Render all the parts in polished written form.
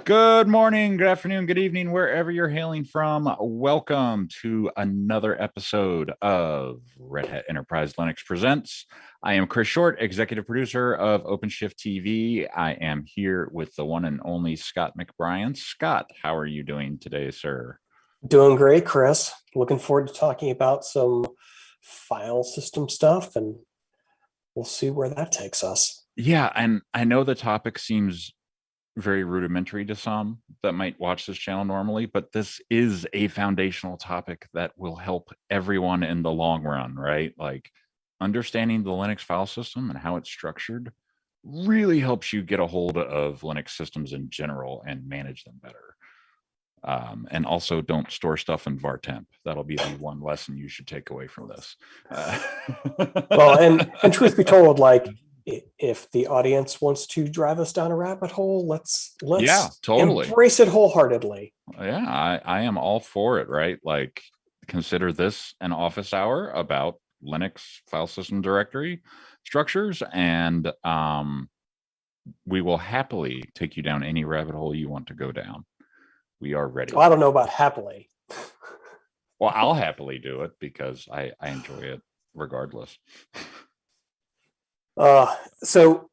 Good morning, good afternoon, good evening, wherever you're hailing from. Welcome to another episode of Red Hat Enterprise Linux Presents. I am Chris Short, executive producer of OpenShift TV. I am here with the one and only Scott McBrien. Scott, how are you doing today, sir? Doing great, Chris. Looking forward to talking about some file system stuff, and we'll see where that takes us. Yeah, and I know the topic seems very rudimentary to some that might watch this channel normally, but this is a foundational topic that will help everyone in the long run, right? Like understanding the Linux file system and how it's structured really helps you get a hold of Linux systems in general and manage them better. And also don't store stuff in var temp. That'll be the one lesson you should take away from this. Well, and truth be told, like if the audience wants to drive us down a rabbit hole, let's Yeah, totally. embrace it wholeheartedly. Yeah, I am all for it, right? Like consider this an office hour about Linux file system directory structures, and we will happily take you down any rabbit hole you want to go down. We are ready. Well, I don't know about happily. Well, I'll happily do it because I enjoy it regardless. So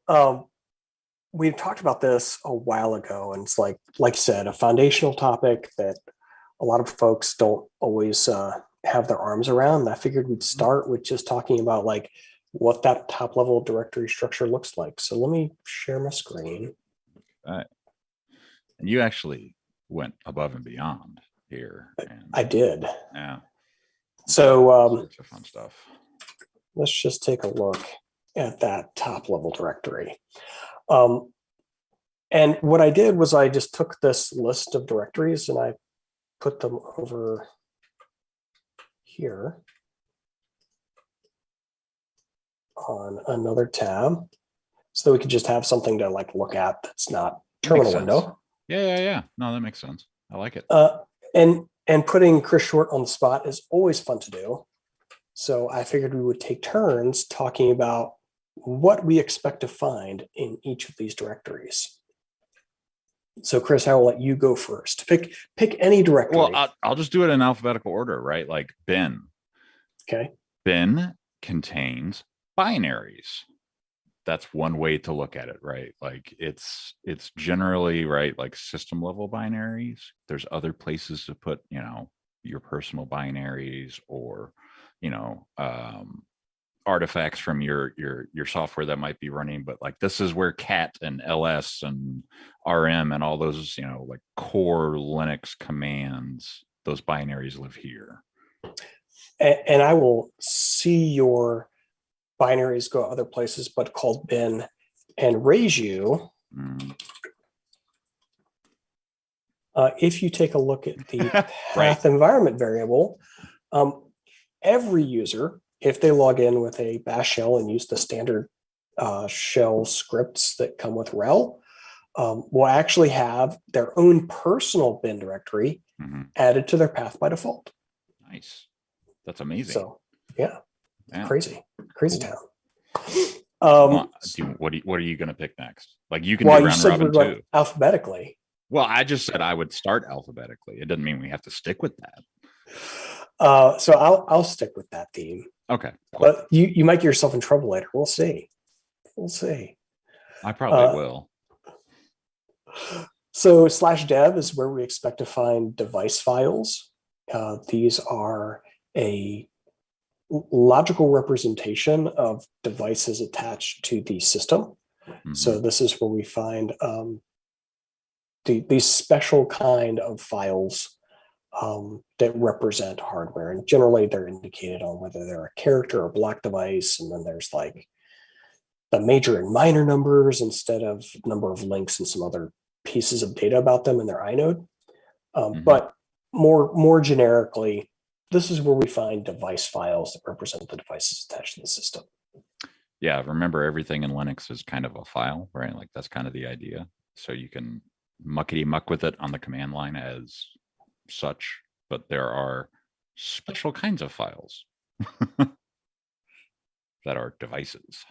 we talked about this a while ago, and it's like you said, a foundational topic that a lot of folks don't always have their arms around. And I figured we'd start with just talking about like what that top level directory structure looks like. So let me share my screen. And you actually went above and beyond here. And, I did. Yeah. So Fun stuff. let's just take a look at that top level directory. And what I did was I just took this list of directories and I put them over here on another tab so that we could just have something to like look at that's not terminal window. Yeah. No, that makes sense. I like it. And putting Chris Short on the spot is always fun to do. So I figured we would take turns talking about what we expect to find in each of these directories. So Chris, I will let you go first. Pick any directory. Well, I'll just do it in alphabetical order, right? Like bin. Okay. Bin contains binaries. That's one way to look at it, right? Like it's generally right, like system level binaries. There's other places to put, your personal binaries or, artifacts from your software that might be running, but like this is where cat and ls and rm and all those like core Linux commands, those binaries live here. And I will see your binaries go other places but called bin and raise you if you take a look at the path environment variable. Every user, if they log in with a bash shell and use the standard shell scripts that come with RHEL, will actually have their own personal bin directory added to their path by default. Nice. That's amazing. So yeah. Crazy Cool. town. What are you going to pick next? Like you can do round robin too. Alphabetically. Well, I just said I would start alphabetically. It doesn't mean we have to stick with that. So I'll stick with that theme. Okay. Cool. But you might get yourself in trouble later. We'll see. I probably will. So /dev is where we expect to find device files. These are a logical representation of devices attached to the system. So this is where we find these special kind of files that represent hardware. And generally they're indicated on whether they're a character or block device. And then there's like the major and minor numbers instead of number of links and some other pieces of data about them in their inode. But more generically, this is where we find device files that represent the devices attached to the system. Yeah, remember everything in Linux is kind of a file, right? Like that's kind of the idea. So you can muckety muck with it on the command line as such, but there are special kinds of files that are devices.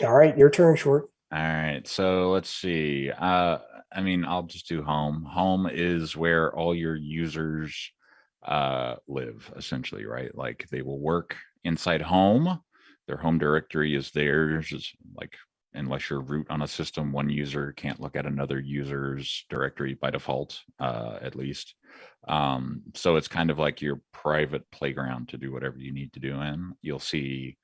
All right, your turn, Short. All right, so let's see. I mean, I'll just do home. Home is where all your users live, essentially, right? Like they will work inside home. Their home directory is theirs. It's like unless you're root on a system, one user can't look at another user's directory by default, at least. So it's kind of like your private playground to do whatever you need to do in. You'll see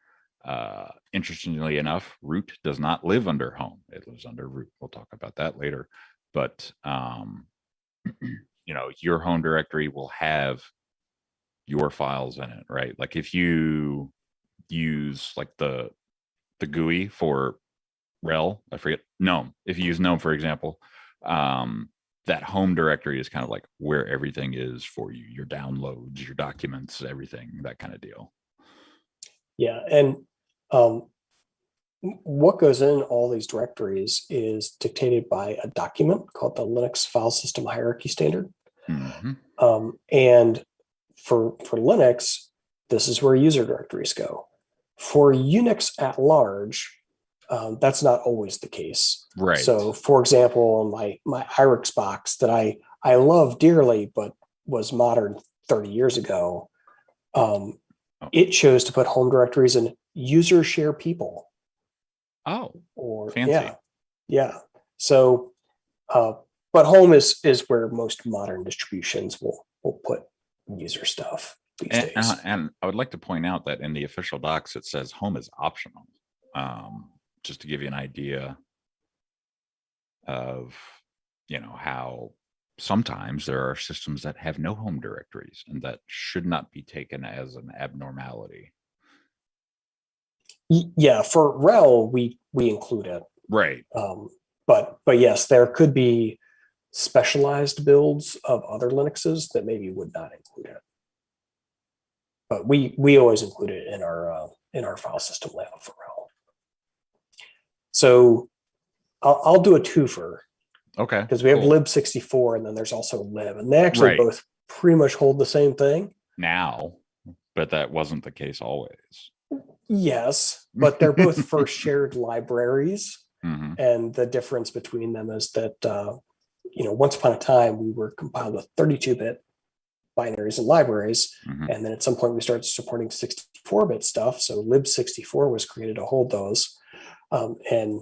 interestingly enough, root does not live under home. It lives under root. We'll talk about that later. But your home directory will have your files in it, right? Like if you use like the GUI for RHEL, I forget GNOME. If you use GNOME, for example, that home directory is kind of like where everything is for you, your downloads, your documents, everything, that kind of deal. Yeah, and um, what goes in all these directories is dictated by a document called the Linux File System Hierarchy Standard. Mm-hmm. And for Linux, this is where user directories go. For Unix at large, that's not always the case. Right. So, for example, my IRIX box that I love dearly, but was modern 30 years ago, it chose to put home directories in user share people. Oh, Or fancy. Yeah. So, but home is where most modern distributions will put user stuff these days. And I would like to point out that in the official docs, it says home is optional. Just to give you an idea of, how sometimes there are systems that have no home directories, and that should not be taken as an abnormality. Yeah, for RHEL, we include it. Right. But yes, there could be specialized builds of other Linuxes that maybe would not include it. But we always include it in our file system layout for RHEL. So I'll do a twofer. Okay. Because we have lib64 and then there's also lib, and they actually both pretty much hold the same thing now, but that wasn't the case always. Yes, but they're both first shared libraries. Mm-hmm. And the difference between them is that once upon a time we were compiled with 32-bit binaries and libraries, mm-hmm. and then at some point we started supporting 64-bit stuff, so lib64 was created to hold those, and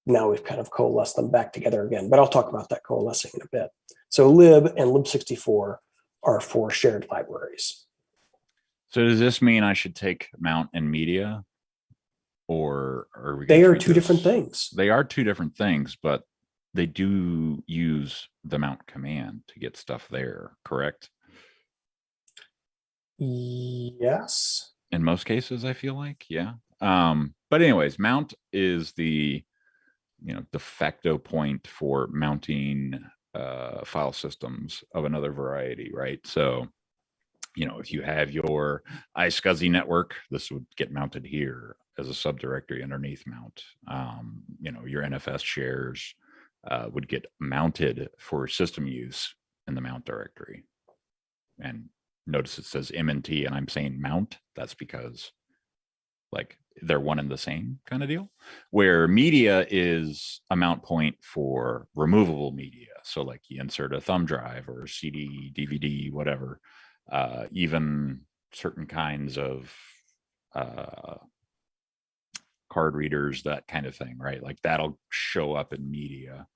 now we've kind of coalesced them back together again, but I'll talk about that coalescing in a bit. So lib and lib64 are for shared libraries. So does this mean I should take mount and media, or are we? They are two different things. They are two different things, but they do use the mount command to get stuff there, correct? Yes. In most cases, I feel like, yeah. But anyways, mount is the de facto point for mounting file systems of another variety, right? So, if you have your iSCSI network, this would get mounted here as a subdirectory underneath mount. Your NFS shares would get mounted for system use in the mount directory. And notice it says MNT and I'm saying mount. That's because they're one and the same kind of deal, where media is a mount point for removable media. So like you insert a thumb drive or a CD, DVD, whatever, even certain kinds of card readers, that kind of thing, right? Like that'll show up in media.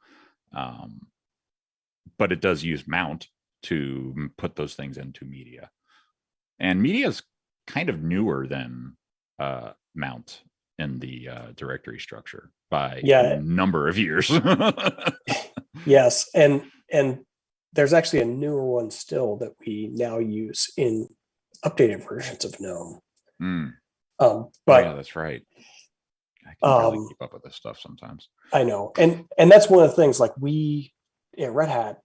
But it does use mount to put those things into media. And media is kind of newer than mount in the directory structure by a number of years. Yes, and there's actually a newer one still that we now use in updated versions of GNOME. But yeah, that's right. I can barely keep up with this stuff sometimes. I know, and that's one of the things. Like we at Red Hat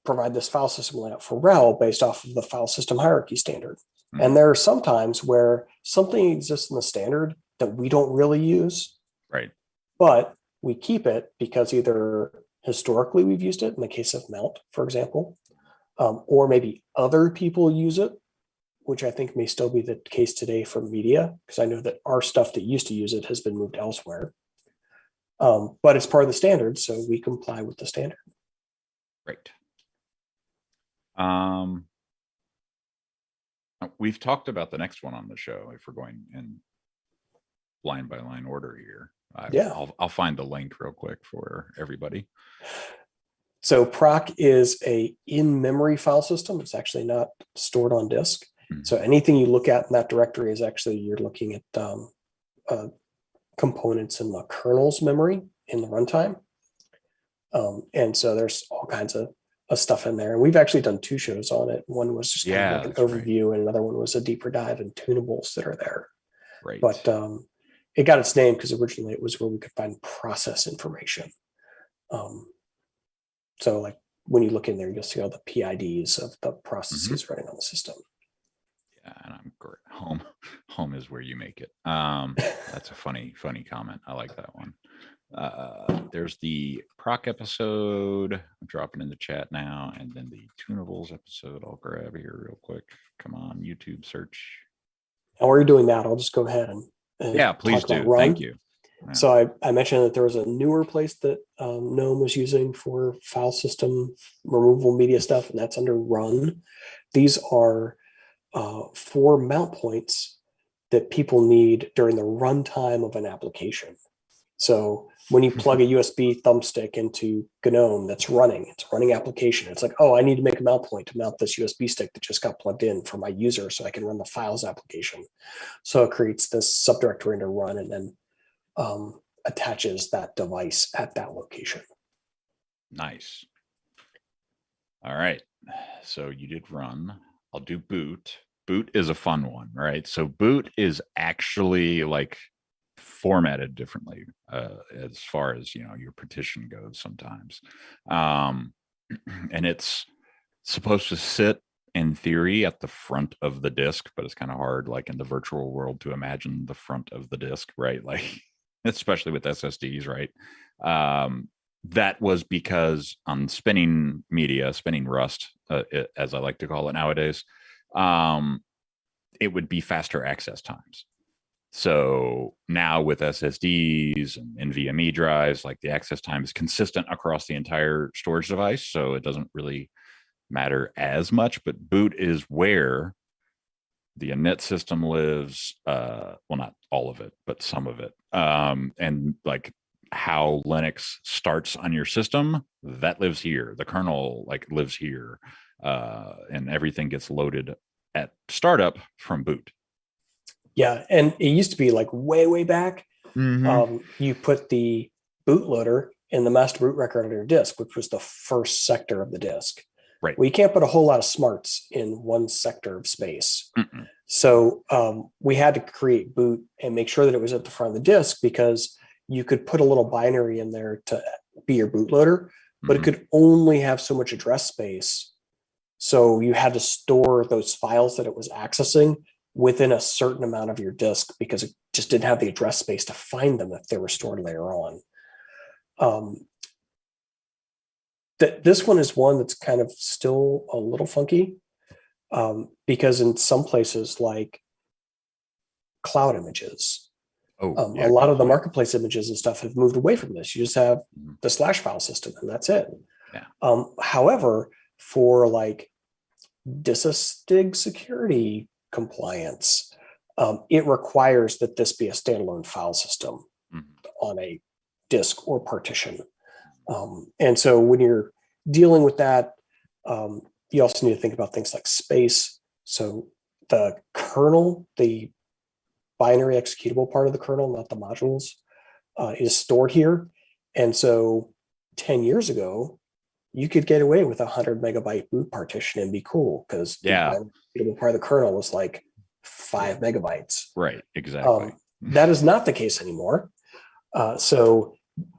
provide this file system layout for RHEL based off of the file system hierarchy standard. And there are some times where something exists in the standard that we don't really use. Right. But we keep it because either historically we've used it in the case of mount, for example, or maybe other people use it, which I think may still be the case today for media, because I know that our stuff that used to use it has been moved elsewhere. But it's part of the standard, so we comply with the standard. Great. We've talked about the next one on the show if we're going in line by line order here. I'll find the link real quick for everybody. So Proc is a in-memory file system. It's actually not stored on disk. Mm-hmm. So anything you look at in that directory is actually, you're looking at components in the kernel's memory in the runtime. And so there's all kinds of stuff in there. And we've actually done 2 shows on it. One was just kind of like an overview, right, and another one was a deeper dive in tunables that are there. Right. But it got its name because originally it was where we could find process information. So like when you look in there, you'll see all the PIDs of the processes running on the system. Yeah, and I'm great. Home is where you make it. That's a funny comment. I like that one. There's the Proc episode. I'm dropping in the chat now, and then the tunables episode. I'll grab here real quick. Come on, YouTube search. And while you're doing that, I'll just go ahead and please do. Thank you. Yeah. So I mentioned that there was a newer place that GNOME was using for file system removable media stuff, and that's under Run. These are 4 mount points that people need during the runtime of an application. So when you plug a USB thumbstick into GNOME it's running application. It's like, oh, I need to make a mount point to mount this USB stick that just got plugged in for my user so I can run the files application. So it creates this subdirectory into Run and then attaches that device at that location. Nice. All right. So you did Run. I'll do boot. Boot is a fun one, right? So boot is actually like formatted differently as far as your partition goes sometimes, and it's supposed to sit in theory at the front of the disk, but it's kind of hard, like in the virtual world, to imagine the front of the disk, right? Like especially with SSDs, right? That was because on spinning Rust, as I like to call it nowadays, it would be faster access times. So now with SSDs and NVMe drives, like the access time is consistent across the entire storage device. So it doesn't really matter as much, but boot is where the init system lives. Well, not all of it, but some of it. And like how Linux starts on your system, that lives here. The kernel like lives here, and everything gets loaded at startup from boot. Yeah, and it used to be like way back. Mm-hmm. You put the bootloader in the master boot record on your disk, which was the first sector of the disk. Right. Well, you can't put a whole lot of smarts in one sector of space. Mm-mm. So we had to create boot and make sure that it was at the front of the disk, because you could put a little binary in there to be your bootloader, but it could only have so much address space. So you had to store those files that it was accessing within a certain amount of your disk, because it just didn't have the address space to find them if they were stored later on. This one is one that's kind of still a little funky, because in some places like cloud images, a lot of the marketplace images and stuff have moved away from this. You just have the / file system and that's it. Yeah. However, for like DISA-STIG security compliance, it requires that this be a standalone file system on a disk or partition. And so when you're dealing with that, you also need to think about things like space. So the kernel, the binary executable part of the kernel, not the modules, is stored here. And so 10 years ago, you could get away with a 100 megabyte boot partition and be cool, because the executable part of the kernel was like 5 megabytes. Right, exactly. That is not the case anymore. So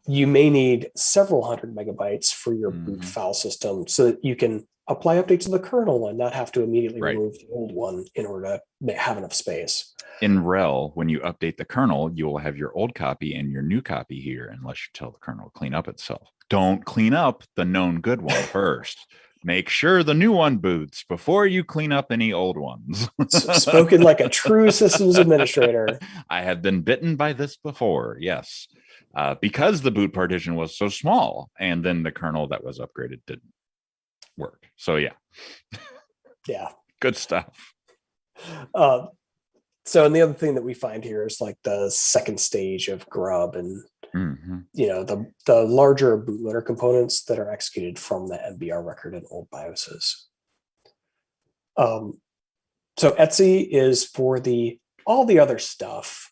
you may need several 100 megabytes for your boot file system so that you can apply updates to the kernel and not have to immediately remove the old one in order to have enough space. In RHEL, when you update the kernel, you will have your old copy and your new copy here, unless you tell the kernel to clean up itself. Don't clean up the known good one first. Make sure the new one boots before you clean up any old ones. Spoken like a true systems administrator. I have been bitten by this before, yes. because the boot partition was so small, and then the kernel that was upgraded didn't work. So yeah, Yeah. good stuff. So, and the other thing that we find here is like the second stage of grub and the larger bootloader components that are executed from the MBR record in old BIOSes. So Etsy is for all the other stuff.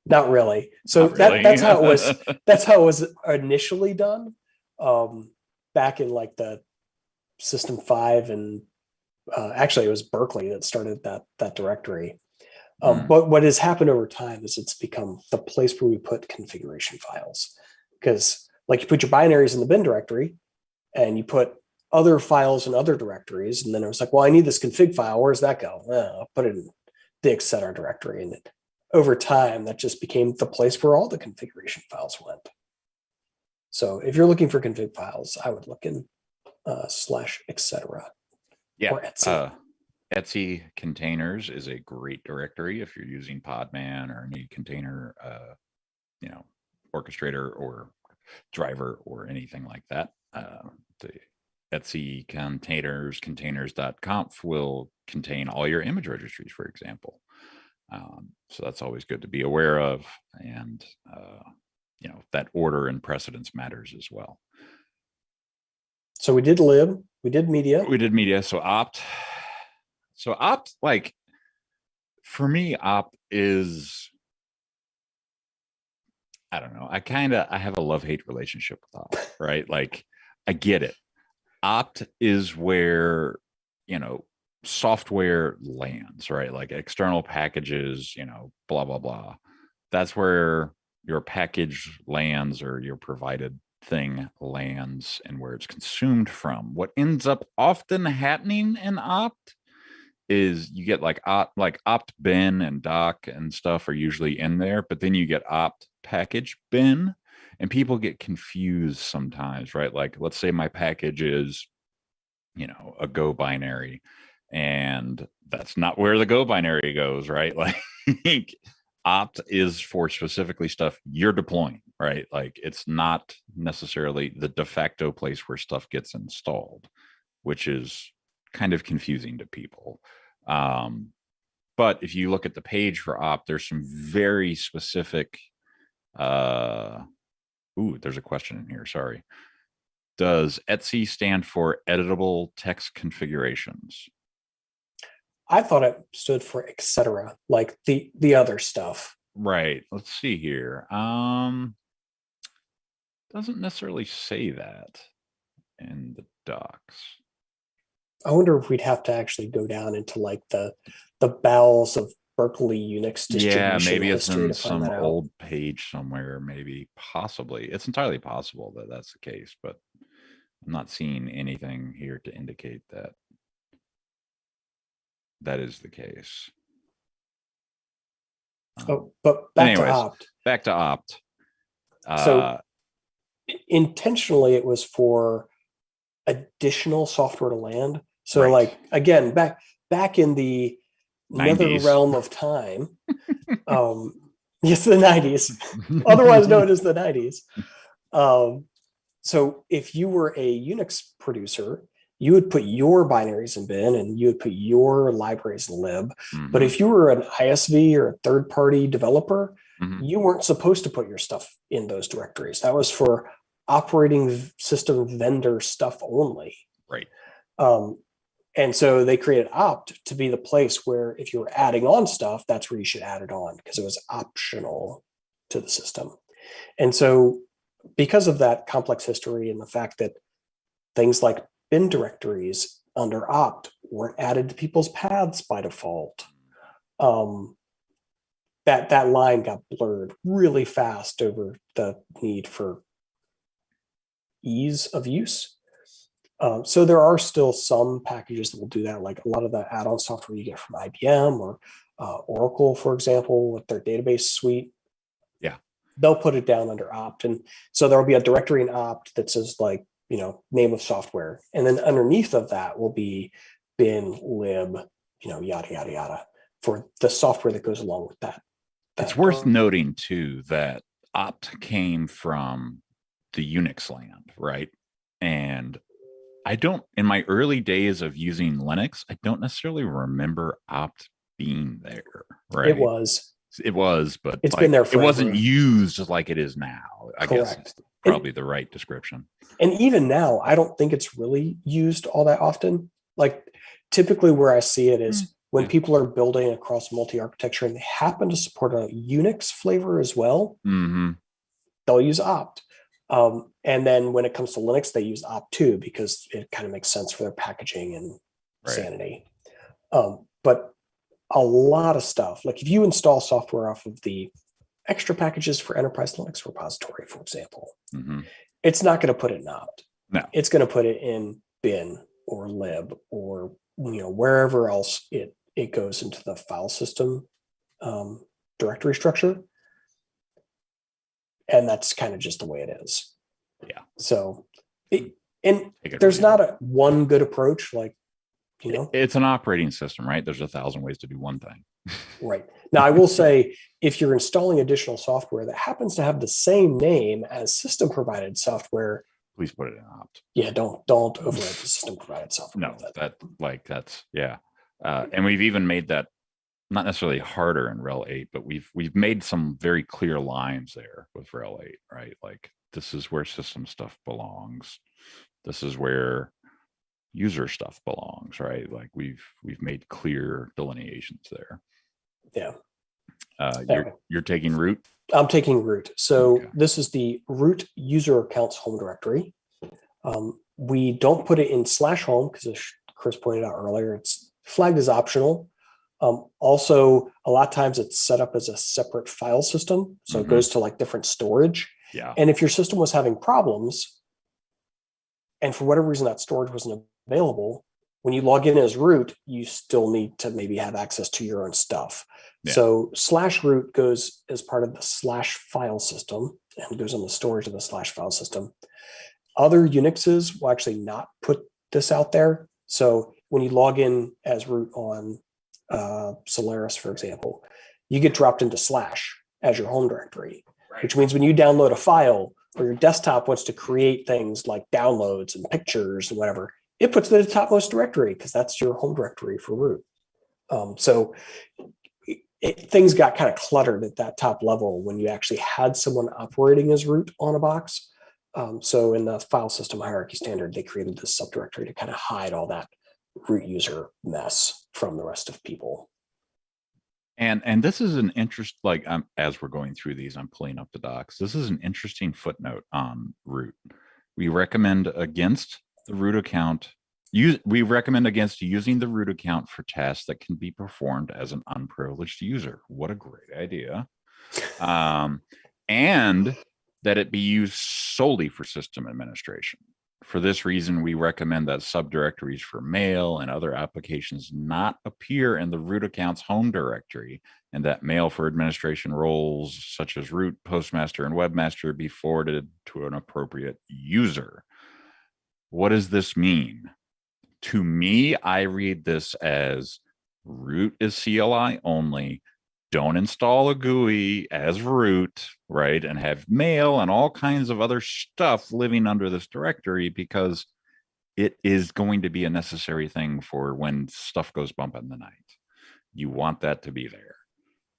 Not really. So Not really. that's how it was. That's how it was initially done. Back in like the System 5, and actually it was Berkeley that started that directory. But what has happened over time is it's become the place where we put configuration files, because like you put your binaries in the bin directory and you put other files in other directories. And then it was like, well, I need this config file. Where's that go? I'll put it in the etc directory. And over time, that just became the place where all the configuration files went. So if you're looking for config files, I would look in /etc. Yeah. Or Etsy. Etsy containers is a great directory if you're using Podman or any container, orchestrator or driver or anything like that. The Etsy containers.conf will contain all your image registries, for example. So that's always good to be aware of. And, that order and precedence matters as well. So we did lib, we did media. We did media. So opt, like, for me, opt is, I don't know. I have a love-hate relationship with opt, right? Like, I get it. Opt is where, software lands, right? Like external packages, blah, blah, blah. That's where your package lands, or your provided thing lands, and where it's consumed from. What ends up often happening in opt is you get like opt bin and doc and stuff are usually in there, but then you get opt package bin, and people get confused sometimes, right? Like, let's say my package is, a Go binary, and that's not where the Go binary goes, right? Like, opt is for specifically stuff you're deploying, right? Like, it's not necessarily the de facto place where stuff gets installed, which is kind of confusing to people. But if you look at the page for opt, there's some very specific, there's a question in here. Sorry. Does Etsy stand for editable text configurations? I thought it stood for etc, like the other stuff. Right. Let's see here. Doesn't necessarily say that in the docs. I wonder if we'd have to actually go down into like the bowels of Berkeley Unix distribution. Yeah, maybe it's in some old old page somewhere. Maybe, possibly. It's entirely possible that that's the case, but I'm not seeing anything here to indicate that that is the case. But back to opt. Back to opt. So intentionally, it was for additional software to land. So, right. Like, again, back in the 90s. Nether realm of time, yes, the 90s, otherwise known as the 90s. So if you were a Unix producer, you would put your binaries in bin and you would put your libraries in lib. Mm-hmm. But if you were an ISV or a third-party developer, mm-hmm. you weren't supposed to put your stuff in those directories. That was for operating system vendor stuff only. Right. And so they created opt to be the place where if you were adding on stuff, that's where you should add it on, because it was optional to the system. And so because of that complex history and the fact that things like bin directories under opt weren't added to people's paths by default, that line got blurred really fast over the need for ease of use. So there are still some packages that will do that, like a lot of the add-on software you get from IBM or Oracle, for example, with their database suite. Yeah, they'll put it down under opt, and so there'll be a directory in opt that says, like, name of software, and then underneath of that will be bin, lib, yada yada yada, for the software that goes along with that. It's worth noting too that opt came from the Unix land, right? And I don't, in my early days of using Linux, I don't necessarily remember opt being there, It right? was. It was, but It's been like there it wasn't forever. used like it is now. I guess Correct. it's probably the right description. And even now, I don't think it's really used all that often. Like typically where I see it is when Yeah. people are building across multi-architecture and they happen to support a Unix flavor as well, Mm-hmm. they'll use opt. And then when it comes to Linux, they use opt too, because it kind of makes sense for their packaging and Right. sanity. But a lot of stuff, like if you install software off of the extra packages for Enterprise Linux repository, for example, Mm-hmm. it's not going to put it in opt. No. It's going to put it in bin or lib or wherever else it goes into the file system directory structure, and that's kind of just the way it is. Yeah. So and there's not a one good approach, like it's an operating system, right? There's 1,000 ways to do one thing. Right. Now, I will say, if you're installing additional software that happens to have the same name as system provided software, please put it in opt. Yeah, don't overwrite the system provided software. No, that's yeah. And we've even made that not necessarily harder in RHEL 8, but we've made some very clear lines there with RHEL 8, right? Like this is where system stuff belongs. This is where user stuff belongs, right? Like we've made clear delineations there. Yeah. You're taking root? I'm taking root. So this is the root user accounts home directory. We don't put it in /home because, as Chris pointed out earlier, it's flagged as optional. Also, a lot of times it's set up as a separate file system. So it goes to like different storage. Yeah. And if your system was having problems, and for whatever reason that storage wasn't available, when you log in as root, you still need to maybe have access to your own stuff. Yeah. So /root goes as part of the /file system and goes on the storage of the /file system. Other Unixes will actually not put this out there. So when you log in as root on Solaris, for example, you get dropped into / as your home directory, right. Which means when you download a file or your desktop wants to create things like downloads and pictures and whatever, it puts it in the topmost directory because that's your home directory for root. So things got kind of cluttered at that top level when you actually had someone operating as root on a box. So in the file system hierarchy standard, they created this subdirectory to kind of hide all that root user mess from the rest of people. And this is an interest, like as we're going through these, I'm pulling up the docs. This is an interesting footnote on root. We recommend against the root account. We recommend against using the root account for tasks that can be performed as an unprivileged user. What a great idea. And that it be used solely for system administration. For this reason, we recommend that subdirectories for mail and other applications not appear in the root account's home directory, and that mail for administration roles such as root, postmaster, and webmaster be forwarded to an appropriate user. What does this mean? To me, I read this as root is CLI only. Don't install a GUI as root, right? And have mail and all kinds of other stuff living under this directory, because it is going to be a necessary thing for when stuff goes bump in the night. You want that to be there,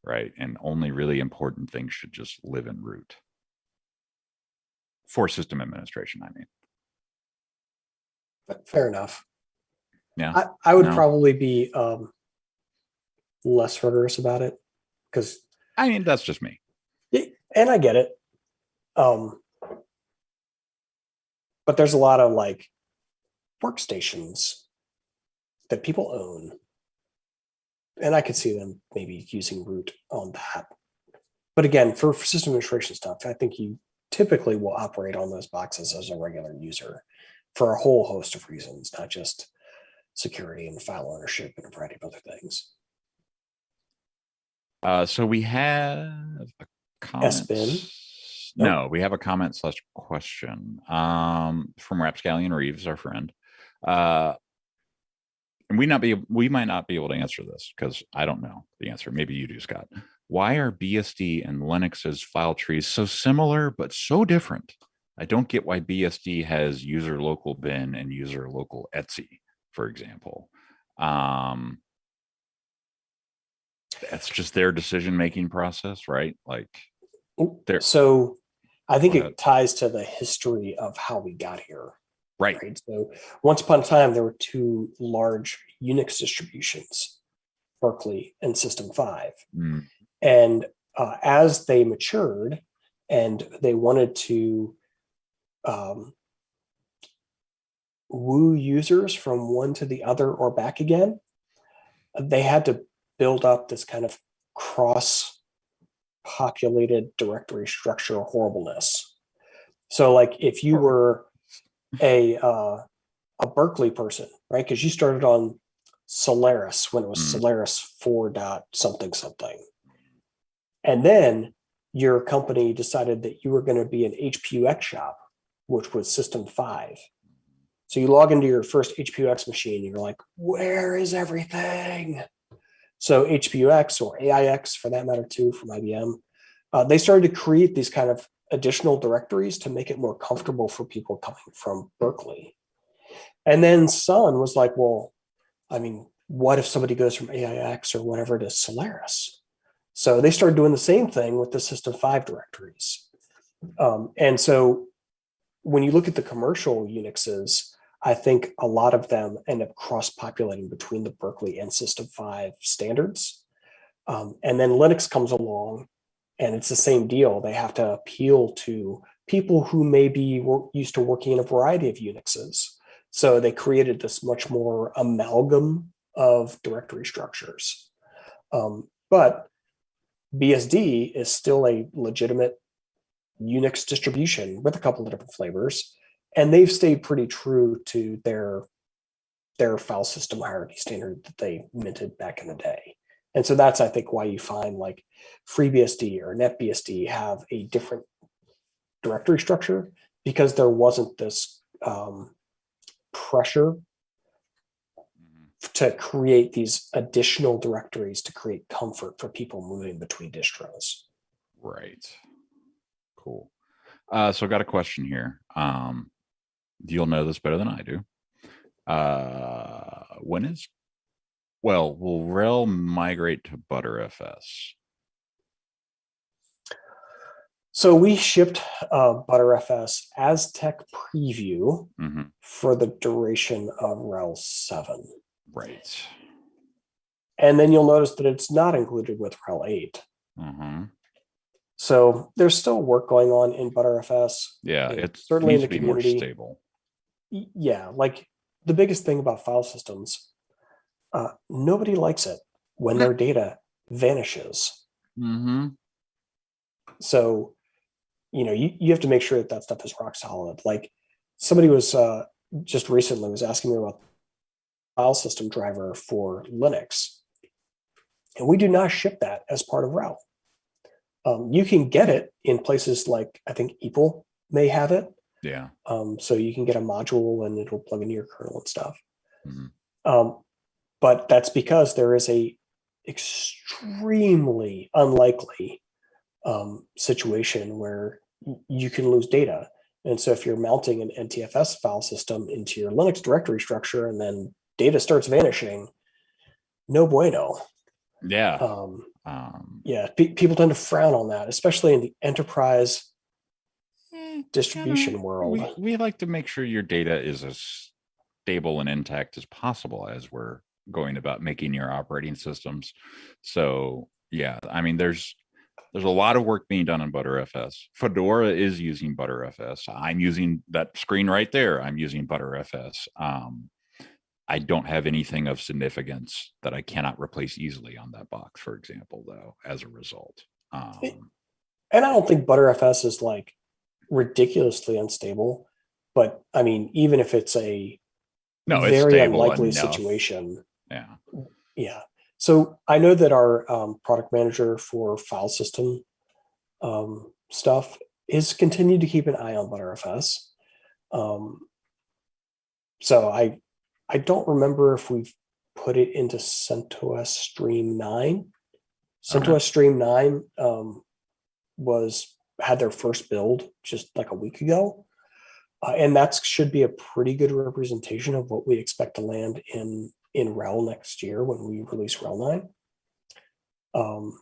right? And only really important things should just live in root. For system administration, I mean. Fair enough. Yeah. I would probably be less rigorous about it. Because I mean, that's just me. And I get it. But there's a lot of like workstations that people own. And I could see them maybe using root on that. But again, for system administration stuff, I think you typically will operate on those boxes as a regular user for a whole host of reasons, not just security and file ownership and a variety of other things. So we have a comment. Sbin? No, we have a comment / question from Rapscallion Reeves, our friend. And we might not be able to answer this because I don't know the answer. Maybe you do, Scott. why are BSD and Linux's file trees so similar but so different? I don't get why BSD has user local bin and user local etc, for example. That's just their decision-making process, right? Like, so I think it ties to the history of how we got here. Right. So once upon a time, there were two large Unix distributions, Berkeley and System 5. Mm. And as they matured and they wanted to woo users from one to the other or back again, they had to build up this kind of cross-populated directory structure horribleness. So like if you were a Berkeley person, right? Because you started on Solaris when it was Solaris 4. something something. And then your company decided that you were going to be an HPUX shop, which was System 5. So you log into your first HPUX machine and you're like, where is everything? So HPUX or AIX for that matter too, from IBM, they started to create these kind of additional directories to make it more comfortable for people coming from Berkeley. And then Sun was like, well, I mean, what if somebody goes from AIX or whatever to Solaris? So they started doing the same thing with the System 5 directories. And so when you look at the commercial Unixes, I think a lot of them end up cross-populating between the Berkeley and System 5 standards. And then Linux comes along and it's the same deal. They have to appeal to people who may be used to working in a variety of Unixes. So they created this much more amalgam of directory structures. But BSD is still a legitimate Unix distribution with a couple of different flavors, and they've stayed pretty true to their file system hierarchy standard that they minted back in the day. And so that's, I think, why you find like FreeBSD or NetBSD have a different directory structure, because there wasn't this pressure to create these additional directories to create comfort for people moving between distros. Right. Cool. So I got a question here. You'll know this better than I do. Will RHEL migrate to Btrfs? So we shipped Btrfs as tech preview for the duration of RHEL 7. Right. And then you'll notice that it's not included with RHEL 8. So there's still work going on in Btrfs. Yeah, it's certainly in the community. More stable. Yeah, like the biggest thing about file systems, nobody likes it when their data vanishes. So, you have to make sure that stuff is rock solid. Like somebody was just recently was asking me about file system driver for Linux, and we do not ship that as part of RHEL. You can get it in places like, I think EPEL may have it. Yeah. So you can get a module and it'll plug into your kernel and stuff. But that's because there is a extremely unlikely situation where you can lose data. And so if you're mounting an NTFS file system into your Linux directory structure and then data starts vanishing, no bueno. Yeah. People tend to frown on that, especially in the enterprise distribution world. We like to make sure your data is as stable and intact as possible as we're going about making your operating systems. So yeah, I mean, there's a lot of work being done on Btrfs. Fedora is using Btrfs. I'm using that screen right there. I'm using Btrfs. I don't have anything of significance that I cannot replace easily on that box, for example, though, as a result. And I don't think Btrfs is like ridiculously unstable, but I mean, even if it's a very unlikely situation. Yeah. So I know that our product manager for file system stuff is continued to keep an eye on Btrfs. So I don't remember if we've put it into CentOS Stream 9, CentOS Stream 9 had their first build just like a week ago. And that should be a pretty good representation of what we expect to land in RHEL next year when we release RHEL 9.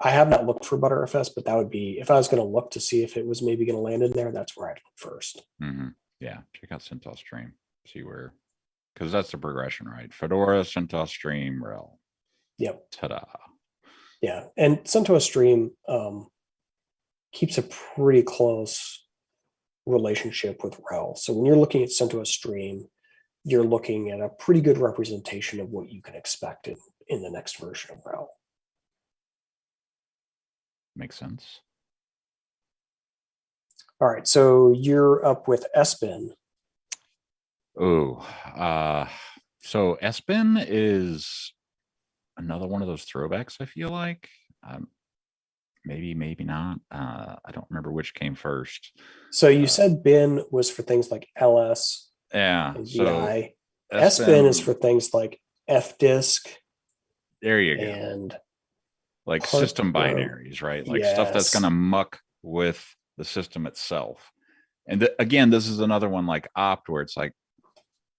I have not looked for Btrfs, but that would be, if I was going to look to see if it was maybe going to land in there, that's where I'd look first. Yeah, check out CentOS Stream, see where, because that's the progression, right? Fedora, CentOS Stream, RHEL. Yep. Ta-da. Yeah, and CentOS Stream keeps a pretty close relationship with RHEL. So when you're looking at CentOS Stream, you're looking at a pretty good representation of what you can expect in the next version of RHEL. Makes sense. All right, so you're up with Sbin. Oh, so Sbin is another one of those throwbacks, I feel like. Maybe not. I don't remember which came first. So you said bin was for things like ls and vi. Sbin is for things like fdisk. There you go. And like system binaries, right? Like stuff that's going to muck with the system itself. And again, this is another one like opt where it's like,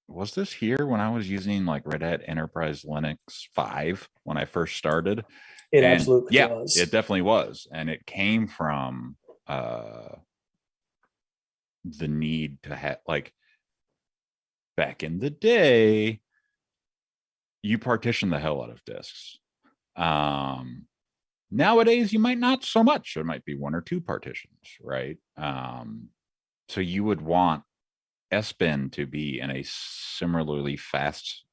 was this here when I was using like Red Hat Enterprise Linux 5 when I first started? It absolutely was. It definitely was. And it came from the need to have, like, back in the day, you partition the hell out of disks. Nowadays, you might not so much. It might be one or two partitions, right? So you would want Sbin to be in a similarly fast,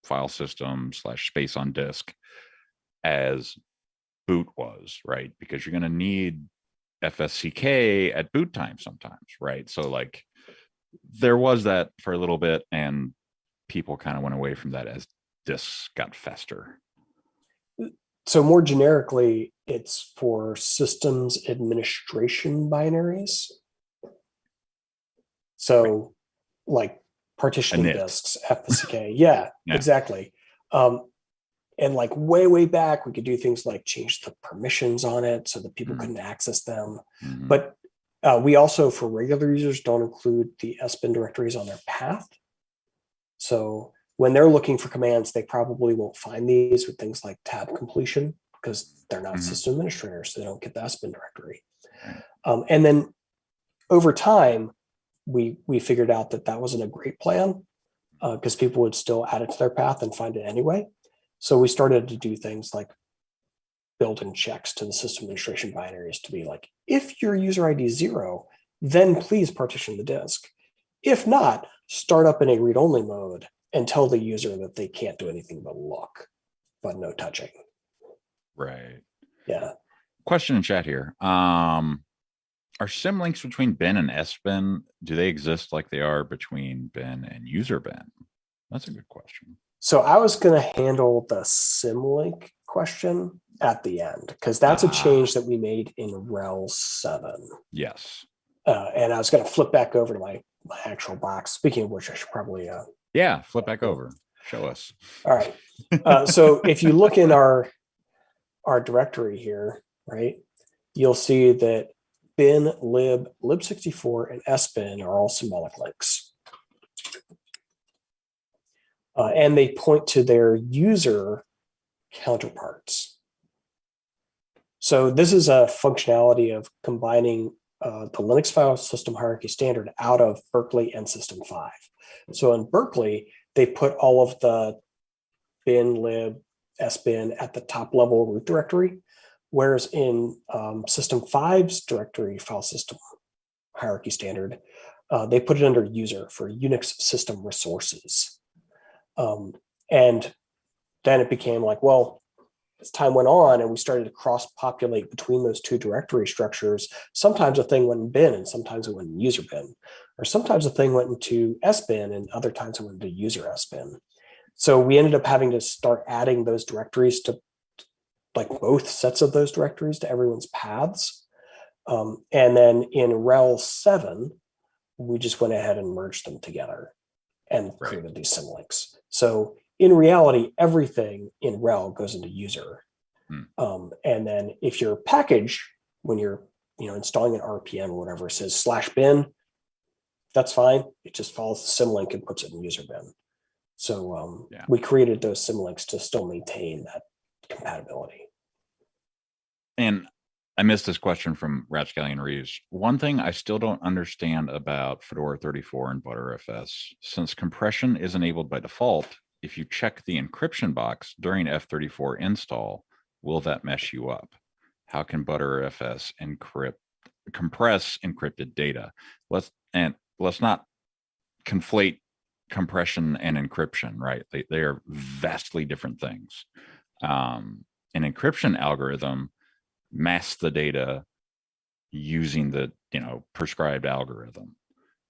file system / space on disk as boot was, right? Because you're going to need FSCK at boot time sometimes, right? So like there was that for a little bit, and people kind of went away from that as disks got faster. So more generically, it's for systems administration binaries. So like partitioning disks, FSCK. Yeah, exactly. And like way back, we could do things like change the permissions on it so that people couldn't access them. But we also, for regular users, don't include the Sbin directories on their path. So when they're looking for commands, they probably won't find these with things like tab completion because they're not system administrators, so they don't get the Sbin directory. And then over time, we figured out that wasn't a great plan because people would still add it to their path and find it anyway. So we started to do things like build-in checks to the system administration binaries to be like, if your user ID is 0, then please partition the disk. If not, start up in a read-only mode and tell the user that they can't do anything but look, but no touching. Right. Yeah. Question in chat here. Are symlinks between bin and Sbin, do they exist like they are between bin and user bin? That's a good question. So I was going to handle the symlink question at the end because that's a change that we made in RHEL 7. Yes. And I was going to flip back over to my actual box. Speaking of which, I should probably flip back over. Show us. All right. So if you look in our directory here, right, you'll see that bin, lib, lib64, and sbin are all symbolic links. And they point to their user counterparts. So this is a functionality of combining the Linux file system hierarchy standard out of Berkeley and System 5. So in Berkeley, they put all of the bin, lib, sbin at the top level root directory, whereas in System 5's directory file system hierarchy standard, they put it under user for Unix system resources. And then it became like, well, as time went on and we started to cross-populate between those two directory structures, sometimes a thing went in bin and sometimes it went in user bin, or sometimes a thing went into sbin and other times it went into user sbin. So we ended up having to start adding those directories to like both sets of those directories to everyone's paths. And then in RHEL 7, we just went ahead and merged them together and created these symlinks. So in reality, everything in RHEL goes into user. And then if your package, when you're installing an RPM or whatever, says /bin, that's fine. It just follows the symlink and puts it in user bin. So we created those symlinks to still maintain that compatibility. And I missed this question from Ratscallion Reeves. One thing I still don't understand about Fedora 34 and Btrfs, since compression is enabled by default, if you check the encryption box during F34 install, will that mess you up? How can Btrfs compress encrypted data? Let's not conflate compression and encryption, right? They are vastly different things. An encryption algorithm masks the data using the prescribed algorithm.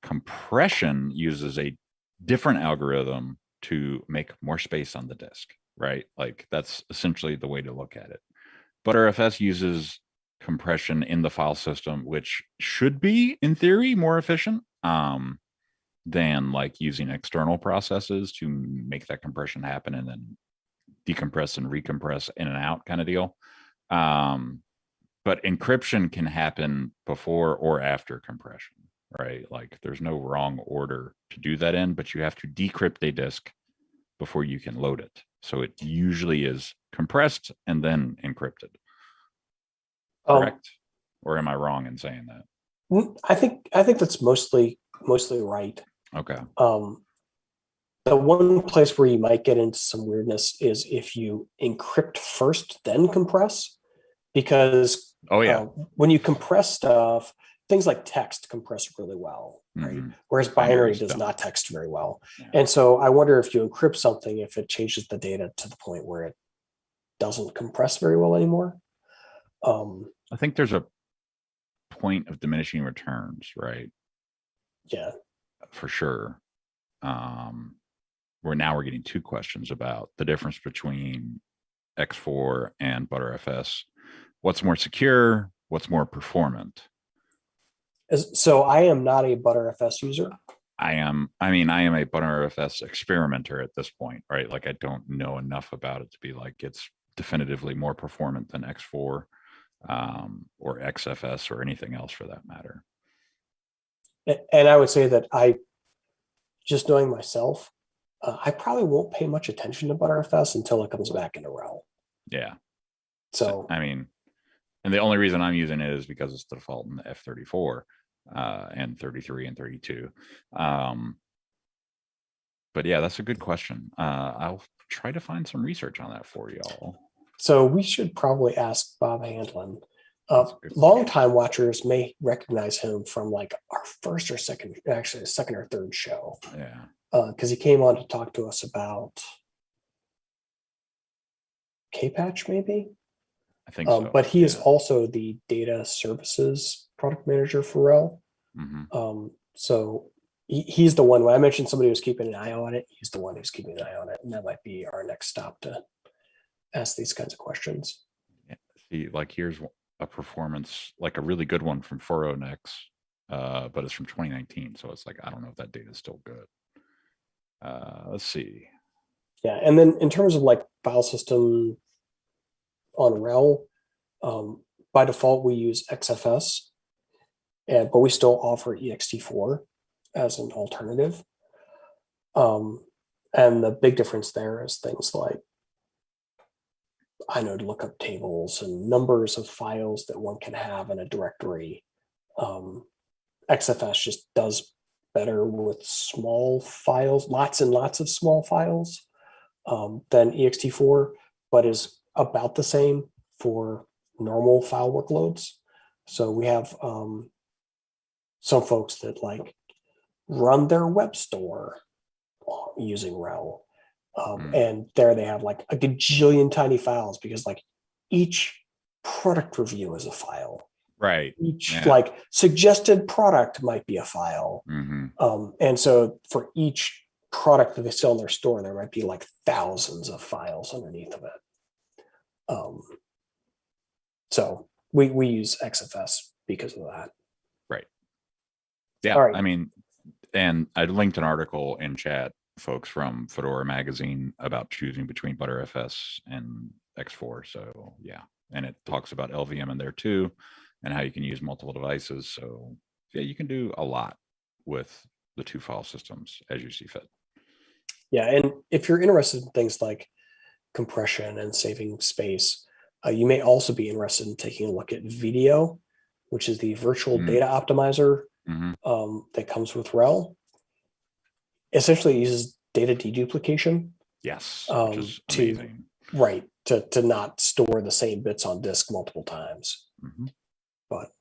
Compression uses a different algorithm to make more space on the disk, right? Like that's essentially the way to look at it. Btrfs uses compression in the file system, which should be, in theory, more efficient than like using external processes to make that compression happen and then decompress and recompress in and out kind of deal. But encryption can happen before or after compression, right? Like there's no wrong order to do that in, but you have to decrypt a disk before you can load it. So it usually is compressed and then encrypted. Correct? Or am I wrong in saying that? I think that's mostly right. Okay. The one place where you might get into some weirdness is if you encrypt first, then compress, because when you compress stuff, things like text compress really well, right? Whereas binary does not text very well. Yeah. And so I wonder if you encrypt something, if it changes the data to the point where it doesn't compress very well anymore. I think there's a point of diminishing returns, right? Yeah, for sure. We're getting two questions about the difference between X4 and Btrfs. What's more secure? What's more performant? So I am not a Btrfs user. I am a Btrfs experimenter at this point, right? Like I don't know enough about it to be like it's definitively more performant than X4 or XFS or anything else for that matter. And I would say that just knowing myself, I probably won't pay much attention to Btrfs until it comes back into RHEL. Yeah. So I mean, and the only reason I'm using it is because it's the default in the F34 and 33 and 32. But yeah, that's a good question. I'll try to find some research on that for y'all. So we should probably ask Bob Handlin. Longtime watchers may recognize him from like our first or second or third show. Yeah. Because he came on to talk to us about K-Patch, maybe? I think so. But he is also the data services product manager for RHEL. So he's the one, when I mentioned somebody was keeping an eye on it, he's the one who's keeping an eye on it. And that might be our next stop to ask these kinds of questions. Yeah. See, like here's a performance, like a really good one from 4.0 but it's from 2019. So it's like, I don't know if that data is still good. Let's see. Yeah, and then in terms of like file system on RHEL, by default we use XFS, but we still offer ext4 as an alternative. And the big difference there is things like inode lookup tables and numbers of files that one can have in a directory. XFS just does better with small files, lots and lots of small files than ext4, but is about the same for normal file workloads. So we have some folks that like run their web store using RHEL. And there they have like a gajillion tiny files because like each product review is a file. Right. Each like suggested product might be a file. And so for each product that they sell in their store, there might be like thousands of files underneath of it. So we use XFS because of that. Right. Yeah. Right. I mean, and I linked an article in chat folks from Fedora magazine about choosing between Btrfs and X4. So yeah, and it talks about LVM in there too, and how you can use multiple devices. So yeah, you can do a lot with the two file systems as you see fit. Yeah, and if you're interested in things like compression and saving space, you may also be interested in taking a look at VDO, which is the virtual data optimizer that comes with RHEL. Essentially, it uses data deduplication. Yes, which is amazing. To not store the same bits on disk multiple times. But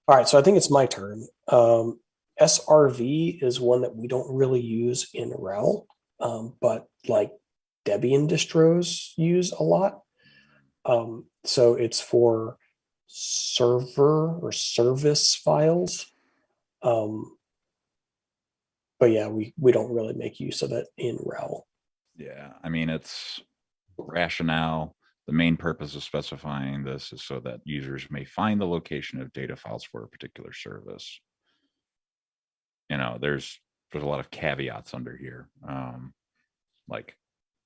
all right, so I think it's my turn. SRV is one that we don't really use in RHEL, but like Debian distros use a lot. So it's for server or service files. But yeah, we don't really make use of it in RHEL. Yeah, I mean, it's rationale. The main purpose of specifying this is so that users may find the location of data files for a particular service. You know, there's a lot of caveats under here. Like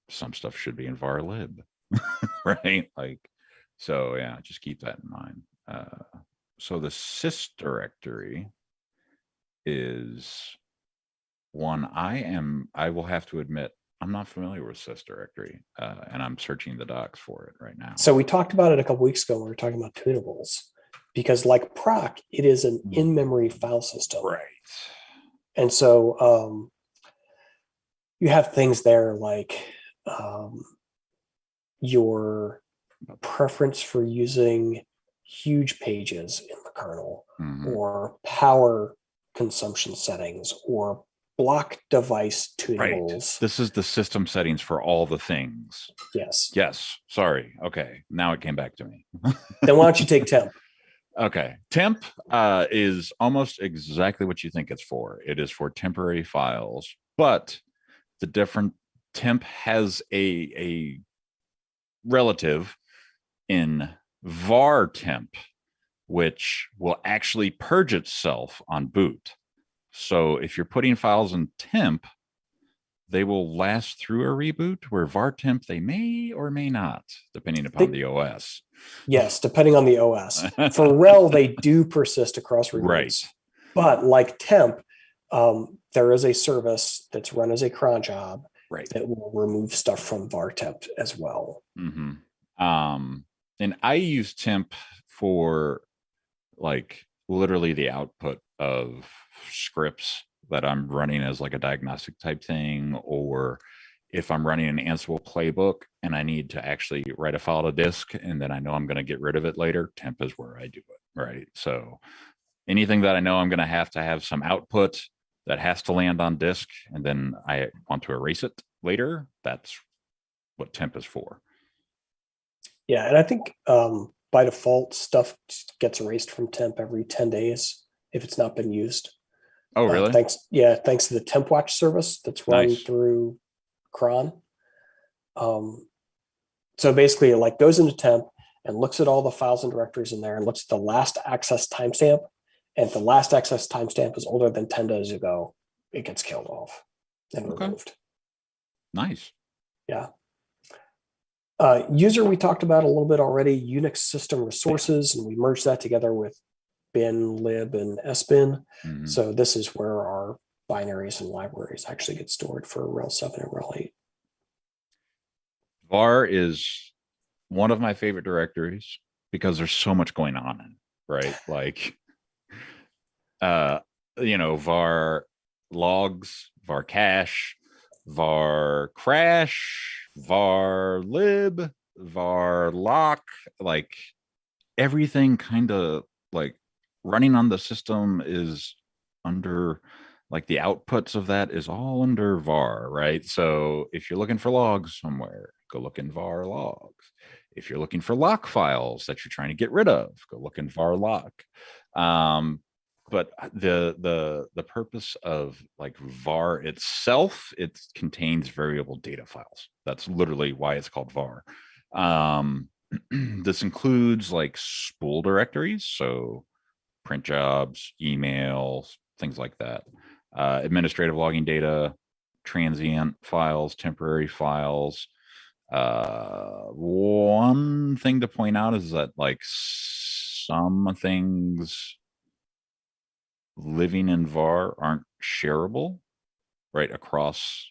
some stuff should be in var lib, right? Like, so yeah, just keep that in mind. So the sys directory is one I will have to admit, I'm not familiar with sys directory, and I'm searching the docs for it right now. So we talked about it a couple weeks ago when we were talking about tunables, because like Proc, it is an in-memory file system. Right. And so you have things there like your preference for using huge pages in the kernel, or power consumption settings, or block device tunables. Right. This is the system settings for all the things. Yes. Yes. Sorry. Okay. Now it came back to me. Then why don't you take temp? Okay. Temp is almost exactly what you think it's for. It is for temporary files, but the different temp has a relative in var temp, which will actually purge itself on boot. So if you're putting files in temp, they will last through a reboot, where var temp they may or may not, depending upon the OS. Yes, depending on the OS. For RHEL, they do persist across reboots. Right. But like temp, there is a service that's run as a cron job that will remove stuff from var temp as well. And I use temp for like literally the output of scripts that I'm running as like a diagnostic type thing, or if I'm running an Ansible playbook and I need to actually write a file to disk and then I know I'm going to get rid of it later, temp is where I do it. Right. So anything that I know I'm going to have some output that has to land on disk and then I want to erase it later, that's what temp is for. Yeah, and I think by default, stuff gets erased from temp every 10 days if it's not been used. Oh, really? Thanks to the temp watch service that's run through cron. So basically, it like goes into temp and looks at all the files and directories in there and looks at the last access timestamp. And if the last access timestamp is older than 10 days ago, it gets killed off and removed. Nice. Yeah. User, we talked about a little bit already, Unix system resources, and we merged that together with bin, lib, and sbin. So this is where our binaries and libraries actually get stored for RHEL 7 and RHEL 8. var is one of my favorite directories because there's so much going on in it, right? Like, var logs, var cache, var crash, var lib, var lock, like everything kind of like running on the system is under, like the outputs of that is all under var, right? So if you're looking for logs somewhere, go look in var logs. If you're looking for lock files that you're trying to get rid of, go look in var lock. But the purpose of like var itself, it contains variable data files. That's literally why it's called var. This includes like spool directories, so print jobs, emails, things like that. Administrative logging data, transient files, temporary files. One thing to point out is that like some things living in var aren't shareable right across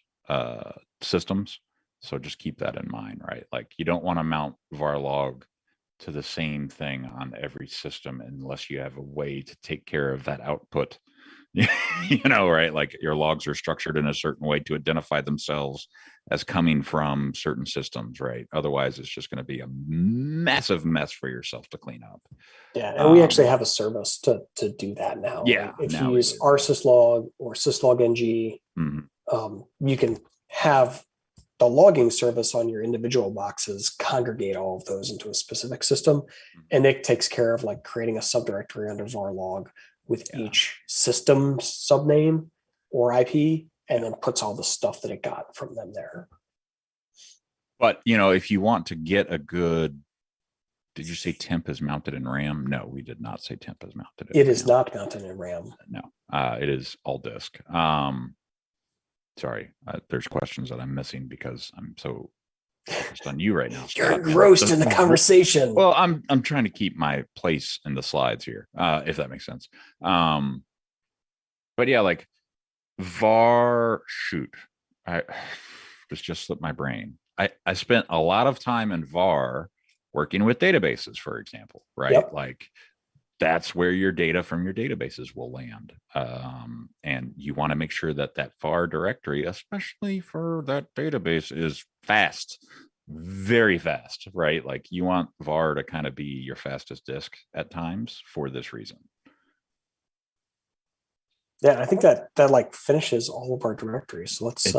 systems. So just keep that in mind, right? Like you don't want to mount var log to the same thing on every system unless you have a way to take care of that output. Right? Like your logs are structured in a certain way to identify themselves as coming from certain systems, right? Otherwise, it's just going to be a massive mess for yourself to clean up. Yeah, and we actually have a service to do that now. Yeah, right? If now you we use do. rsyslog or syslog-ng, you can have the logging service on your individual boxes congregate all of those into a specific system, and it takes care of like creating a subdirectory under var log with each system subname or IP, and then puts all the stuff that it got from them there. But if you want to get a good, did you say temp is mounted in RAM? No, we did not say temp is mounted in RAM. It RAM. is not mounted in RAM. No, it is all disk. Sorry, there's questions that I'm missing because I'm so focused on you right now, Scott. You're engrossed in the conversation. Well, I'm trying to keep my place in the slides here, if that makes sense. But yeah, like var, shoot, this just slipped my brain. I spent a lot of time in var working with databases, for example, right? Yep. Like that's where your data from your databases will land. And you want to make sure that that var directory, especially for that database, is fast, very fast, right? Like you want var to kind of be your fastest disk at times for this reason. Yeah, I think that like finishes all of our directories. So let's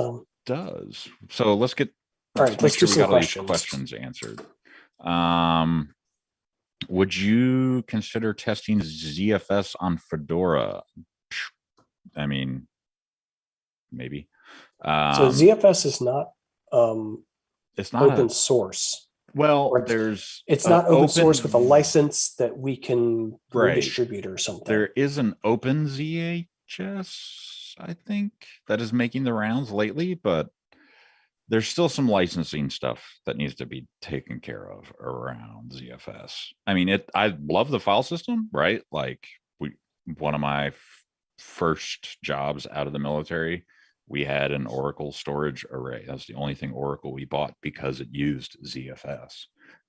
does. So let's get let's do some questions answered. Would you consider testing ZFS on Fedora? I mean, maybe. So ZFS is not it's not open source. Well, it's not open source with a license that we can redistribute or something. There is an open ZHS, I think, that is making the rounds lately, but there's still some licensing stuff that needs to be taken care of around ZFS. I mean, I love the file system, right? Like one of my first jobs out of the military, we had an Oracle storage array. That's the only thing Oracle we bought because it used ZFS.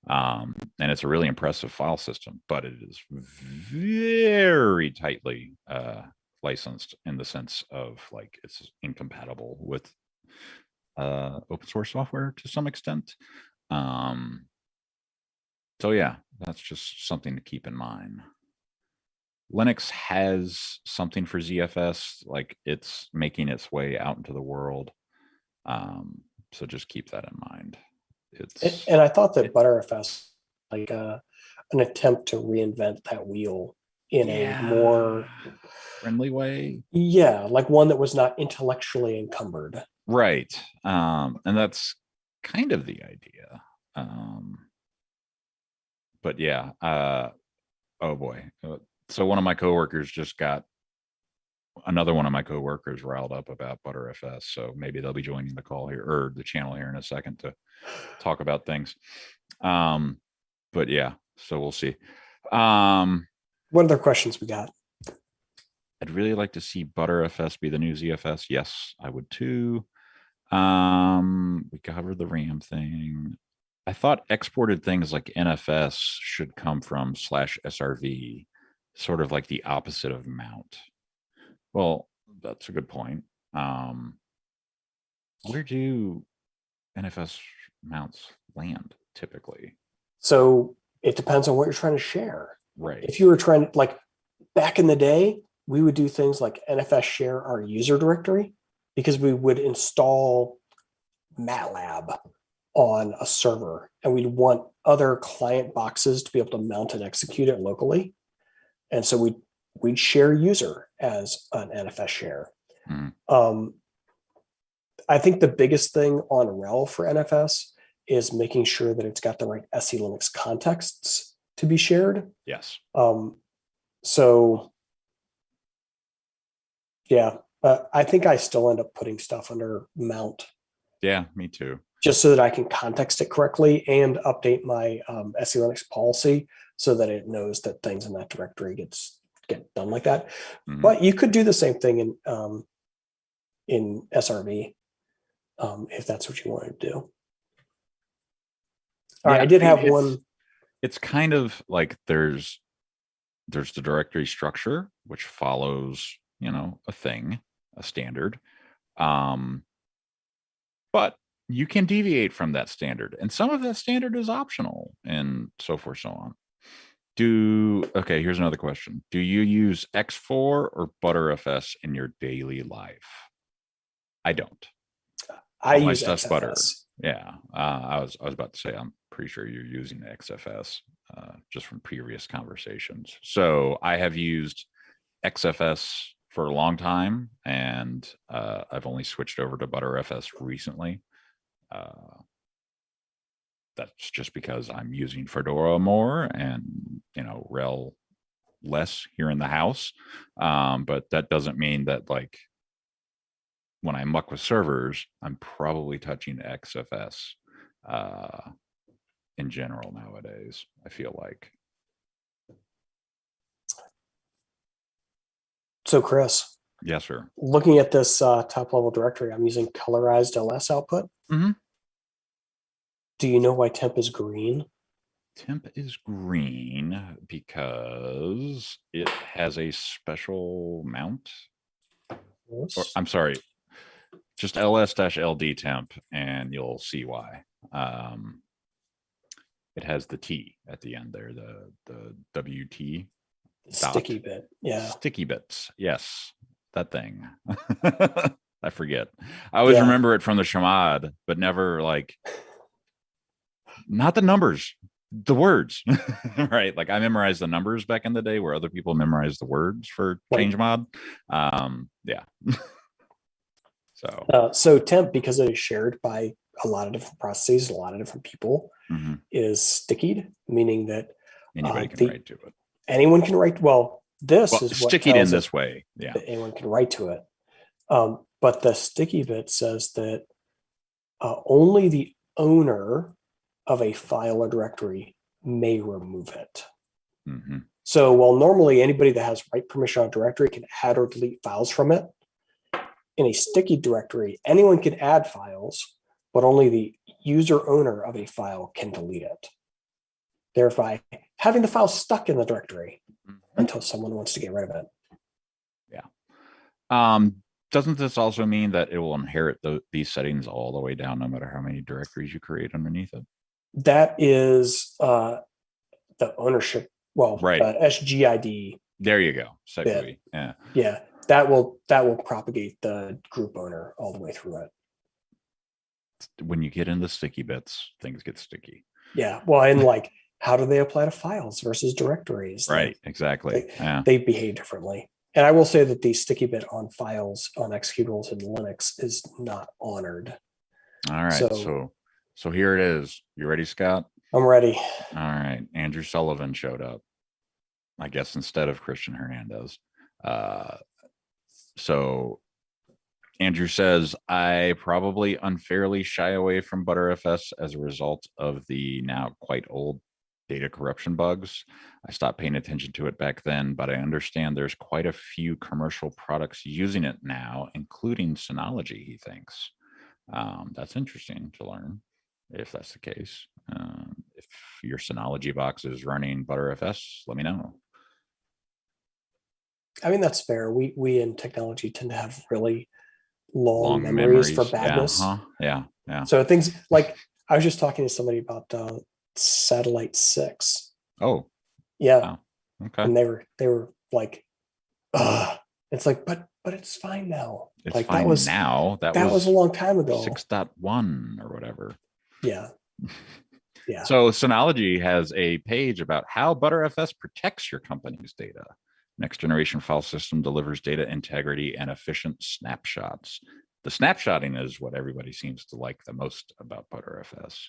And it's a really impressive file system, but it is very tightly licensed in the sense of like it's incompatible with open source software to some extent. So yeah, that's just something to keep in mind. Linux has something for ZFS, like it's making its way out into the world. So just keep that in mind. And I thought that Btrfs like an attempt to reinvent that wheel in a more friendly way. Yeah, like one that was not intellectually encumbered. Right. And that's kind of the idea. But yeah, oh boy. So one of my coworkers just got another one of my coworkers riled up about Btrfs. So maybe they'll be joining the call here or the channel here in a second to talk about things. But yeah, so we'll see. What other questions we got? I'd really like to see Btrfs be the new ZFS. Yes, I would too. We covered the RAM thing. I thought exported things like NFS should come from /srv, sort of like the opposite of mount. Well, that's a good point. Where do NFS mounts land typically? So it depends on what you're trying to share. Right. If you were trying to, like back in the day, we would do things like NFS share our user directory because we would install MATLAB on a server and we'd want other client boxes to be able to mount and execute it locally. And so we'd share user as an NFS share. I think the biggest thing on RHEL for NFS is making sure that it's got the right SE Linux contexts to be shared. Yes. So yeah, I think I still end up putting stuff under mount Yeah, me too. just so that I can context it correctly and update my SE Linux policy so that it knows that things in that directory get done like that. Mhm. But you could do the same thing in SRV if that's what you wanted to do. All right, I did have one. It's kind of like there's the directory structure, which follows, a thing, a standard. But you can deviate from that standard, and some of that standard is optional, and so forth, so on. Okay, here's another question. Do you use X4 or Btrfs in your daily life? I don't. I use XFS. Butter. Yeah, I was about to say I'm pretty sure you're using XFS just from previous conversations. So I have used XFS for a long time, and I've only switched over to Btrfs recently. That's just because I'm using Fedora more and RHEL less here in the house. But that doesn't mean that like when I muck with servers, I'm probably touching XFS in general nowadays, I feel like. So Chris. Yes, sir. Looking at this top level directory, I'm using colorized ls output. Mm-hmm. Do you know why temp is green? Temp is green because it has a special mount. Or, I'm sorry, just ls-ld temp, and you'll see why. It has the T at the end there, the WT. Sticky bit. Yeah. Sticky bits. Yes, that thing. I forget. I always remember it from the Shamad, but never like, not the numbers, the words. Right? Like I memorized the numbers back in the day where other people memorized the words for change mod. Yeah. So temp, because it is shared by a lot of different processes, a lot of different people, is stickied, meaning that anybody can write to it. Anyone can write. Well, this is what stickied in this way. Yeah, that anyone can write to it. But the sticky bit says that only the owner of a file or directory may remove it. Mm-hmm. So while normally anybody that has write permission on a directory can add or delete files from it, in a sticky directory, anyone can add files, but only the user owner of a file can delete it, thereby having the file stuck in the directory until someone wants to get rid of it. Yeah. Doesn't this also mean that it will inherit these settings all the way down, no matter how many directories you create underneath it? That is the ownership. Well, right. SGID. There you go. SegWi. Yeah. Yeah. That will propagate the group owner all the way through it. When you get into sticky bits, things get sticky. Yeah. Well, and like, how do they apply to files versus directories? Right. Like, exactly. They behave differently. And I will say that the sticky bit on files on executables in Linux is not honored. All right. So here it is. You ready, Scott? I'm ready. All right. Andrew Sullivan showed up, I guess, instead of Christian Hernandez. So Andrew says, I probably unfairly shy away from Btrfs as a result of the now quite old data corruption bugs. I stopped paying attention to it back then, but I understand there's quite a few commercial products using it now, including Synology, he thinks. That's interesting to learn, if that's the case. If your Synology box is running Btrfs, let me know. I mean, that's fair. We in technology tend to have really long memories for badness. Yeah. So things like, I was just talking to somebody about Satellite 6. Oh. Yeah. Wow. Okay. And they were like, it's like, but it's fine now. It's like fine that was now. That was a long time ago. 6.1 or whatever. Yeah. Yeah. So Synology has a page about how Btrfs protects your company's data. Next generation file system delivers data integrity and efficient snapshots. The snapshotting is what everybody seems to like the most about Btrfs.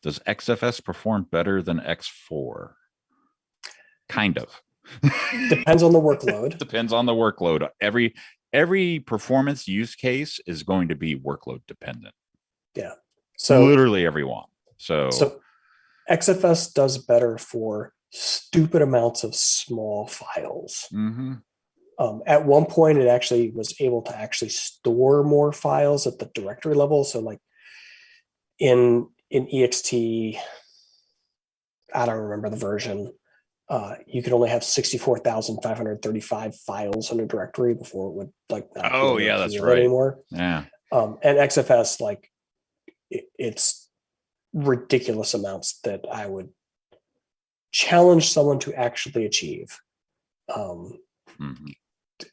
Does XFS perform better than X4? Kind of. Depends on the workload. Depends on the workload. Every performance use case is going to be workload dependent. Yeah. So literally everyone. So XFS does better for stupid amounts of small files. At one point, it actually was able to actually store more files at the directory level. So like in ext, I don't remember the version, you could only have 64,535 files in a directory before it would like not be able to that's right anymore. Yeah. And XFS, like it's ridiculous amounts that I would challenge someone to actually achieve.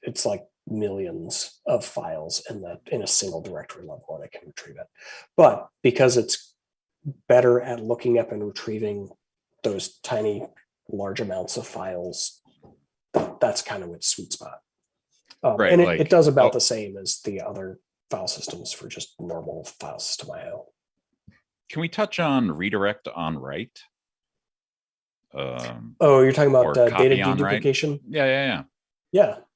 It's like millions of files in a single directory level, and it can retrieve it. But because it's better at looking up and retrieving those tiny, large amounts of files, that's kind of its sweet spot. Right, and like, it does about the same as the other file systems for just normal file system IO. Can we touch on redirect on write? You're talking about data deduplication? Yeah.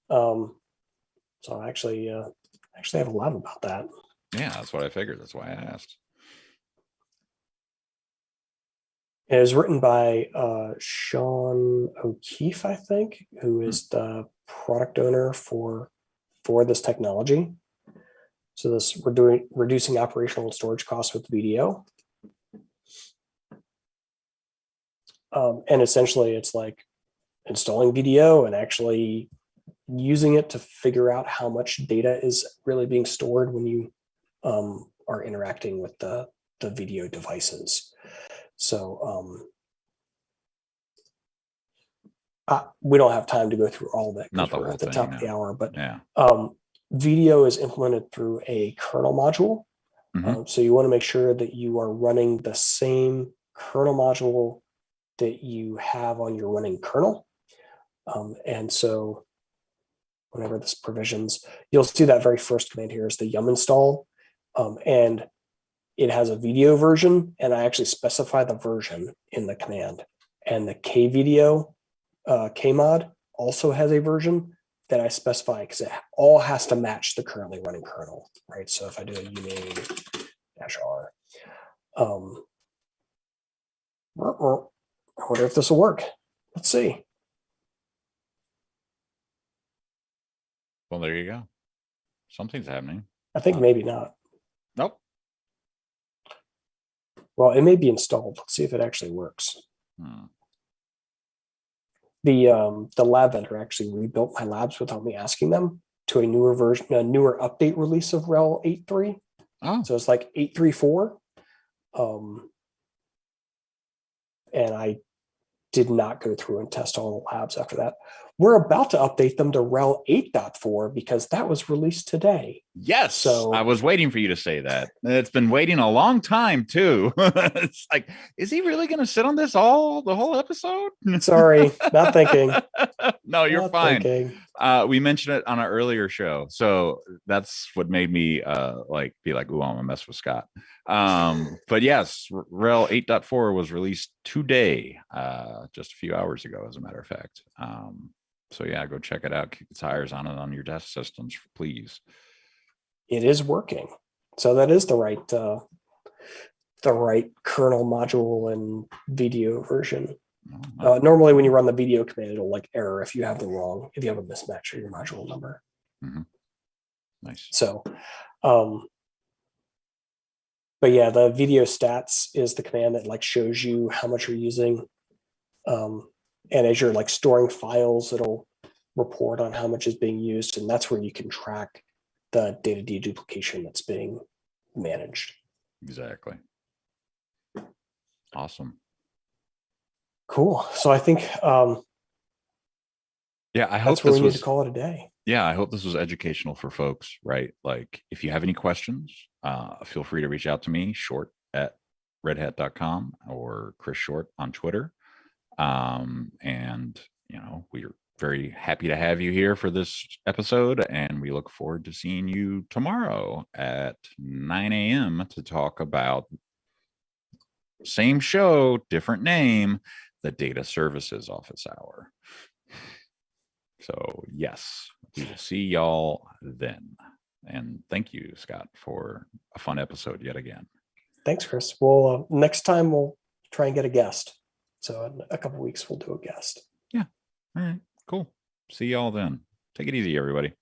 So I actually have a lot about that. Yeah, that's what I figured. That's why I asked. It was written by Sean O'Keefe, I think, who is the product owner for this technology. So we're doing reducing operational and storage costs with VDO. And essentially it's like installing VDO and actually using it to figure out how much data is really being stored when you are interacting with the VDO devices. So we don't have time to go through all of it because we're at the top of the hour, but VDO is implemented through a kernel module. So you want to make sure that you are running the same kernel module that you have on your running kernel. And so whenever this provisions, you'll see that very first command here is the yum install. And it has a VDO version, and I actually specify the version in the command. And the kVDO kmod also has a version that I specify because it all has to match the currently running kernel, right? So if I do a uname-r, I wonder if this will work. Let's see. Well, there you go. Something's happening. I think maybe not. Nope. Well, it may be installed. Let's see if it actually works. The lab vendor actually rebuilt my labs without me asking them to a newer version, a newer update release of RHEL 8.3. So it's like 8.3.4. And I did not go through and test all the labs after that. We're about to update them to RHEL 8.4 because that was released today. Yes. So I was waiting for you to say that. It's been waiting a long time too. It's like, is he really going to sit on this the whole episode? Sorry, not thinking. No, you're fine. We mentioned it on an earlier show. So that's what made me be like, ooh, I'm gonna mess with Scott. But yes, RHEL 8.4 was released today, just a few hours ago, as a matter of fact. So yeah, go check it out. Keep the tires on it on your desk systems, please. It is working. So that is the right kernel module and VDO version. Normally when you run the VDO command, it'll like error if you have a mismatch of your module number. Nice. So, but yeah, the VDO stats is the command that like shows you how much you're using. And as you're like storing files, it'll report on how much is being used. And that's where you can track the data deduplication that's being managed. Exactly. Awesome. Cool. So I think, I hope we need to call it a day. Yeah, I hope this was educational for folks, right? Like if you have any questions, feel free to reach out to me, short@redhat.com or Chris Short on Twitter. And we're very happy to have you here for this episode, and we look forward to seeing you tomorrow at 9 a.m. to talk about same show, different name, the Data Services Office Hour. So yes, we will see y'all then. And thank you, Scott, for a fun episode yet again. Thanks, Chris. Well, next time we'll try and get a guest. So in a couple weeks, we'll do a guest. Yeah. All right. Cool. See y'all then. Take it easy, everybody.